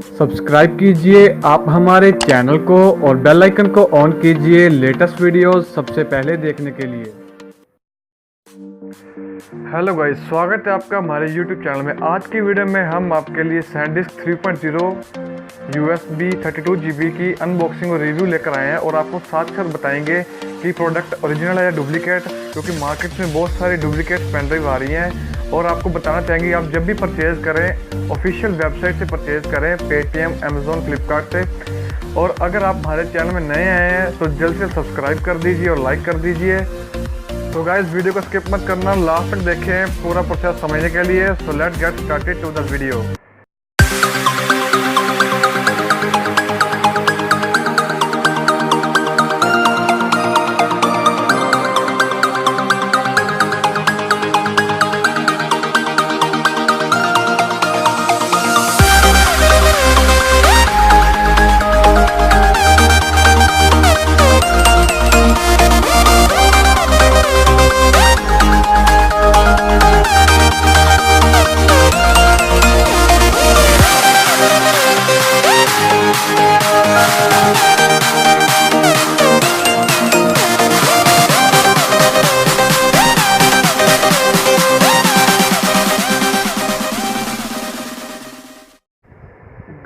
Subscribe कीजिए आप हमारे चैनल को और बेल आइकन को ऑन कीजिए लेटेस्ट वीडियोस सबसे पहले देखने के लिए। हेलो गाइस, स्वागत है आपका हमारे YouTube चैनल में। आज की वीडियो में हम आपके लिए SanDisk 3.0 USB 32 GB की अनबॉक्सिंग और रिव्यू लेकर आए हैं और आपको साथ साथ बताएंगे कि प्रोडक्ट ओरिजिनल है या डुप्लीकेट, क्योंकि मार्केट में बहुत सारी डुप्लीकेट पेन ड्राइव आ रही हैं। और आपको बताना चाहेंगे आप जब भी परचेज़ करें ऑफिशियल वेबसाइट से परचेज़ करें, पेटीएम, अमेज़ॉन, फ्लिपकार्ट से। और अगर आप हमारे चैनल में नए आए हैं तो जल्द से सब्सक्राइब कर दीजिए और लाइक कर दीजिए। तो गाइस, वीडियो को स्किप मत करना, लास्ट तक देखें पूरा प्रोसेस समझने के लिए। So let's get started to the video.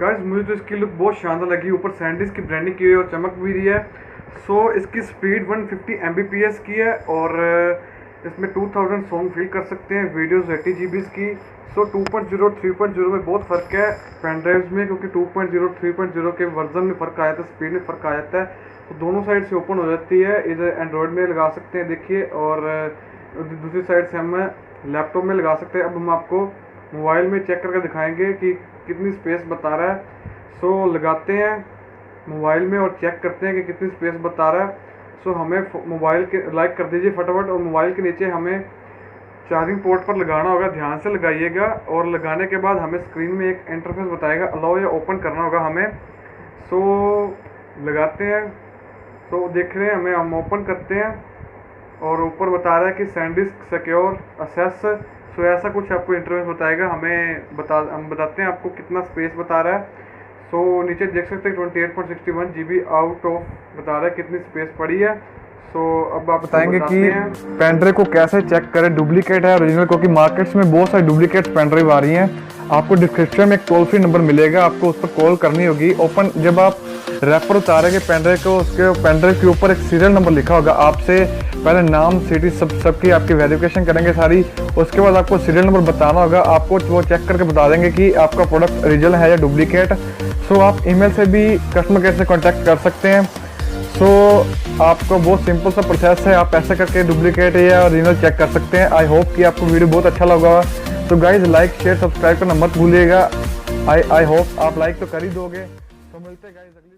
Guys, मुझे तो इसकी लुक बहुत शानदार लगी। ऊपर SanDisk की ब्रांडिंग की हुई है और चमक भी रही है। सो इसकी स्पीड 150 Mbps की है और इसमें 2000 सॉन्ग फील कर सकते हैं, वीडियोस 80 GB की। सो 2.0 3.0 में बहुत फ़र्क है पेन ड्राइव्स में, क्योंकि 2.0 3.0 के वर्जन में फ़र्क आ जाता है, स्पीड में फ़र्क आ जाता है। तो दोनों साइड से ओपन हो जाती है। इधर एंड्रॉयड में लगा सकते हैं, देखिए, और दूसरी साइड से हम लैपटॉप में लगा सकते हैं। अब हम आपको मोबाइल में चेक करके दिखाएंगे कि कितनी स्पेस बता रहा है। सो लगाते हैं मोबाइल में और चेक करते हैं कि कितनी स्पेस बता रहा है। सो हमें मोबाइल के लाइक कर दीजिए फटाफट, और मोबाइल के नीचे हमें चार्जिंग पोर्ट पर लगाना होगा। ध्यान से लगाइएगा और लगाने के बाद हमें स्क्रीन में एक इंटरफेस बताएगा, अलाउ या ओपन करना होगा हमें। सो लगाते हैं। सो देख रहे हैं, हम ओपन करते हैं और ऊपर बता रहा है कि SanDisk सिक्योर असेस। सो ऐसा कुछ आपको इंटरफेस बताएगा। हम बताते हैं आपको कितना स्पेस बता रहा है। सो नीचे देख सकते हैं 28.61 GB आउट ऑफ बता रहा है कितनी स्पेस पड़ी है। सो अब आप बताएंगे कि पेन ड्राइव को कैसे चेक करें, डुप्लीकेट है ओरिजिनल, क्योंकि मार्केट्स में बहुत सारी डुप्लीकेट पेन ड्राइव आ रही हैं। आपको डिस्क्रिप्शन में एक टोल फ्री नंबर मिलेगा, आपको उस पर कॉल करनी होगी। ओपन जब आप रेफर उतारेंगे पेन ड्राइव को, उसके पेन ड्राइव के ऊपर एक सीरियल नंबर लिखा होगा। आपसे पहले नाम, सिटी, सबकी आपकी वेरिफिकेशन करेंगे सारी। उसके बाद आपको सीरियल नंबर बताना होगा। आपको वो चेक करके बता देंगे कि आपका प्रोडक्ट ओरिजिनल है या डुप्लीकेट। सो आप ईमेल से भी कस्टमर केयर से कांटेक्ट कर सकते हैं। सो आपको बहुत सिंपल सा प्रोसेस है, आप ऐसे करके डुप्लीकेट या ओरिजिनल चेक कर सकते हैं। आई होप कि आपको वीडियो बहुत अच्छा लगा। तो गाइज, लाइक, शेयर, सब्सक्राइब करना मत भूलिएगा। आई होप आप लाइक तो कर ही दोगे। तो मिलते हैं गाइज।